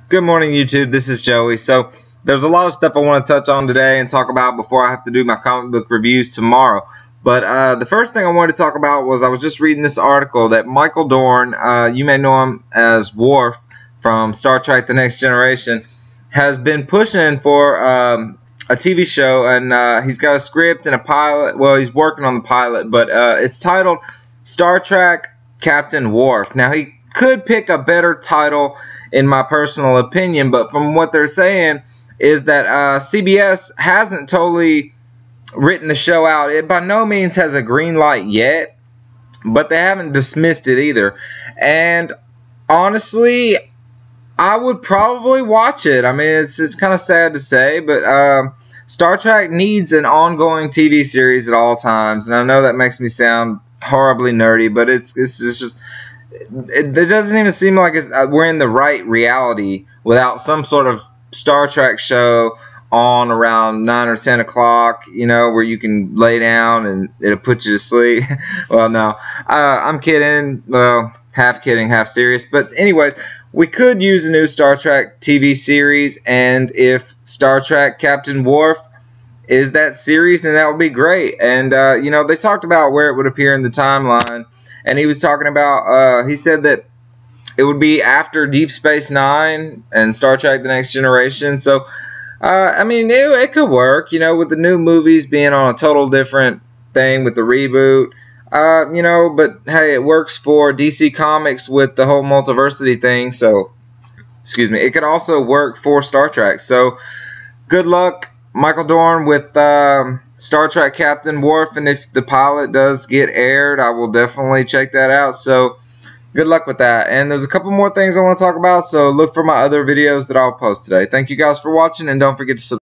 Good morning, YouTube. This is Joey. So there's a lot of stuff I want to touch on today and talk about before I have to do my comic book reviews tomorrow. But the first thing I wanted to talk about was I was just reading this article that Michael Dorn, you may know him as Worf from Star Trek The Next Generation, has been pushing for a TV show, and he's got a script and a pilot. Well, he's working on the pilot, but it's titled Star Trek Captain Worf. Now, he could pick a better title in my personal opinion, but from what they're saying is that CBS hasn't totally written the show out. It by no means has a green light yet, but they haven't dismissed it either. And honestly, I would probably watch it. I mean, it's kind of sad to say, but Star Trek needs an ongoing TV series at all times, and I know that makes me sound horribly nerdy, but it's just it doesn't even seem like we're in the right reality without some sort of Star Trek show on around 9 or 10 o'clock, you know, where you can lay down and it'll put you to sleep. Well, no, I'm kidding. Well, half kidding, half serious. But anyways, we could use a new Star Trek TV series, and if Star Trek Captain Worf is that series, then that would be great. And, you know, they talked about where it would appear in the timeline. And he was talking about, he said that it would be after Deep Space Nine and Star Trek The Next Generation. So, I mean, it could work, you know, with the new movies being on a total different thing with the reboot. You know, but hey, it works for DC Comics with the whole multiversity thing. So, excuse me, it could also work for Star Trek. So, good luck, Michael Dorn, with Star Trek Captain Worf, and if the pilot does get aired, I will definitely check that out. So good luck with that. And there's a couple more things I want to talk about, so look for my other videos that I'll post today. Thank you guys for watching, and don't forget to subscribe.